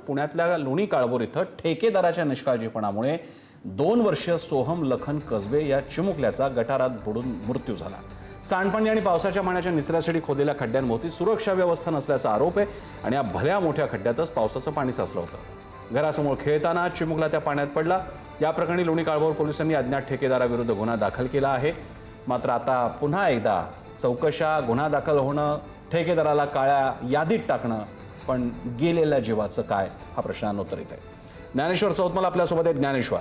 पुण्यातल्या लोणी काळभोर इथं ठेकेदाराच्या निष्काळजीपणामुळे 2 वर्षीय सोहम लखन कसबे या चिमुकल्याचा गटारात बुडून मृत्यू झाला। सांडपाणी आणि पावसाच्या पाण्याच्या निचऱ्यासाठी खोदलेल्या खड्ड्यांभोवती सुरक्षा व्यवस्था नसल्याचा आरोप आहे आणि या भल्या मोठ्या खड्ड्यातच पावसाचं पाणी साचलं होतं। घरासमोर खेळताना चिमुकला त्या पाण्यात पडला। या प्रकरणी लोणी काळभोर पोलिसांनी अज्ञात ठेकेदाराविरुद्ध गुन्हा दाखल केला आहे। मात्र आता पुन्हा एकदा चौकशा, गुन्हा दाखल होणं, ठेकेदाराला काळ्या यादीत टाकणं, पण गेलेल्या जीवाचं काय हा प्रश्न उत्तरित आहे। ज्ञानेश्वर सौतमल आपल्यासोबत आहे। ज्ञानेश्वर,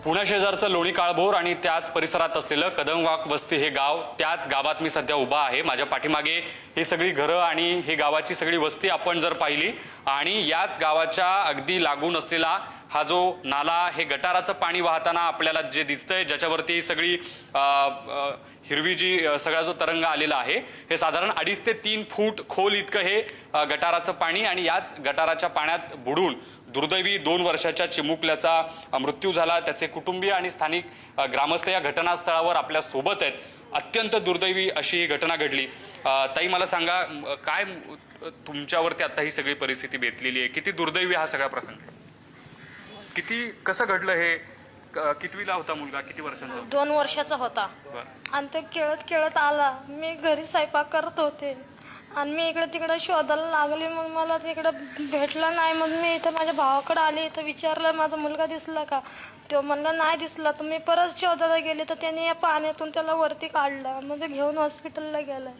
पुण्याशेजारचं लोणी काळभोर आणि त्याच परिसरात असलेलं कदमवाक वस्ती हे गाव, त्याच गावात मी सध्या उभा आहे। माझ्या पाठीमागे ही सगळी घरं आणि ही गावाची सगळी वस्ती आपण जर पाहिली आणि याच गावाच्या अगदी लागून असलेला हा जो नाला, हे गटाराचं पाणी वाहताना आपल्याला जे दिसतंय, ज्याच्यावरती सगळी हिरवी जी सगळा जो तरंग आलेला आहे, हे साधारण 2.5 ते 3 फूट खोल इतकं हे गटाराचं पाणी आणि याच गटाराच्या पाण्यात बुडून दुर्दैवी 2 वर्षाच्या चिमुकल्याचा मृत्यू झाला। त्याचे कुटुंबीय आणि स्थानिक ग्रामस्थ या घटनास्थळावर आपल्या सोबत आहेत। अत्यंत दुर्दैवी अशी ही घटना घडली। ताई, मला सांगा, काय तुमच्यावरती आता ही सगळी परिस्थिती बेतलेली आहे? किती दुर्दैवी हा सगळा प्रसंग, कसं घडलं हे? कितवीला होता मुलगा? किती वर्षांचा? 2 वर्षाचा होता आणि तो खेळत खेळत आला। मी घरी स्वयंपाक करत होते आणि मी इकडे तिकडे शोधायला लागले। मग मला तिकडे भेटला नाही। मग मी इथं माझ्या भावाकडे आले, इथं विचारलं माझा मुलगा दिसला का? तो म्हणला नाही दिसला। तर मी परत शोधायला गेले तर त्याने या पाण्यातून त्याला वरती काढला, मग घेऊन हॉस्पिटलला गेलाय।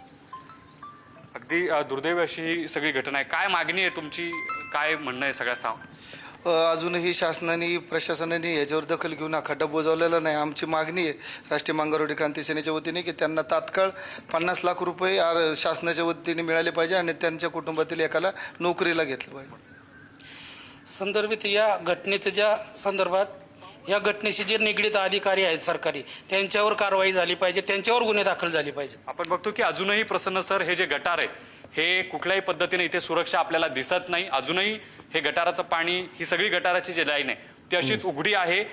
अगदी दुर्दैवी अशी ही सगळी घटना आहे। काय मागणी आहे तुमची? काय म्हणणं आहे सगळ्या सांग? अजूनही शासनाने, प्रशासनाने याच्यावर दखल घेऊन हा खड्डा बुजवलेला नाही। आमची मागणी आहे राष्ट्रीय मांगारवाडी क्रांती सेनेच्या वतीने की त्यांना तात्काळ 50 लाख रुपये शासनाच्या वतीने मिळाले पाहिजे आणि त्यांच्या कुटुंबातील एकाला नोकरीला घेतलं पाहिजे। संदर्भित या घटनेच्या ज्या संदर्भात या घटनेशी जे निगडीत अधिकारी आहेत सरकारी, त्यांच्यावर कारवाई झाली पाहिजे, त्यांच्यावर गुन्हे दाखल झाले पाहिजे। आपण बघतो की अजूनही प्रसन्न सर, हे जे गटार आहे हे कुठल्याही पद्धतीने इथे सुरक्षा आपल्याला दिसत नाही। अजूनही हे गटाराचं पाणी, ही सगळी गटाराची जी लाईन आहे ती अशीच उघडी आहे।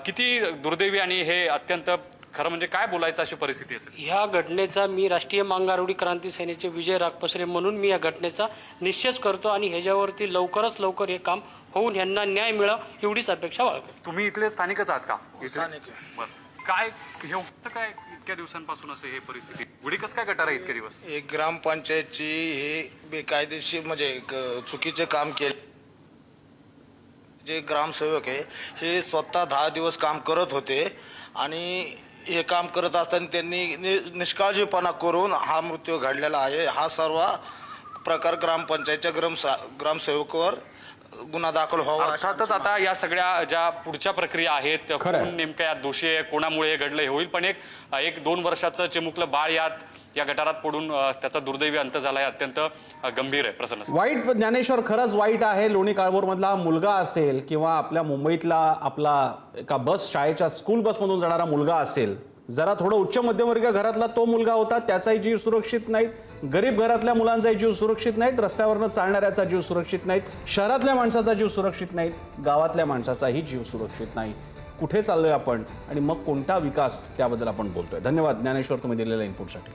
किती दुर्दैवी आणि हे अत्यंत, खरं म्हणजे काय बोलायचं अशी परिस्थिती असेल? ह्या घटनेचा मी राष्ट्रीय मांगारवाडी क्रांती सेनेचे विजय रागपसरे म्हणून मी या घटनेचा निश्चय करतो आणि ह्याच्यावरती लवकरच लवकर हे काम होऊन यांना न्याय मिळावा एवढीच अपेक्षा बाळगतो। तुम्ही इथले स्थानिकच आहात का? स्थानिक आहे। काय हे होतं काय इतक्या दिवसांपासून असं हे परिस्थिती? उघडी कसं काय गटार आहे इतके दिवस? एक ग्रामपंचायतची हे बेकायदेशीर म्हणजे चुकीचे काम केले। जे ग्रामसेवक आहे हे स्वतः 10 दिवस काम करत होते आणि हे काम करत असताना त्यांनी निष्काळजीपणा करून हा मृत्यू घडलेला आहे। हा सर्व प्रकार ग्रामपंचायतच्या ग्रामसेवकावर गुन्हा दाखल व्हावा। अर्थातच आता या सगळ्या ज्या पुढच्या प्रक्रिया आहेत, कोण नेमक्या यात दोषी आहे, कोणामुळे हे घडलं हे होईल, पण एक 2 वर्षाचं चिमुकलं बाळ या गटारात पडून त्याचा दुर्दैवी अंत झाला आहे। अत्यंत गंभीर आहे। प्रसन्न, वाईट ज्ञानेश्वर, खरंच वाईट आहे। लोणी काळभोर मधला मुलगा असेल किंवा आपल्या मुंबईतला आपला एका शाळेच्या स्कूल बसमधून जाणारा मुलगा असेल, जरा थोडं उच्च मध्यमवर्गीय घरातला तो मुलगा होता, त्याचाही जीव सुरक्षित नाहीत। गरीब घरातल्या मुलांचाही जीव सुरक्षित नाहीत, रस्त्यावरनं चालणाऱ्याचा जीव सुरक्षित नाहीत, शहरातल्या माणसाचा जीव सुरक्षित नाहीत, गावातल्या माणसाचाही जीव सुरक्षित नाही। कुठे चाललोय आपण आणि मग कोणता विकास, त्याबद्दल आपण बोलतोय। धन्यवाद ज्ञानेश्वर, तुम्ही दिलेल्या इनपुटसाठी।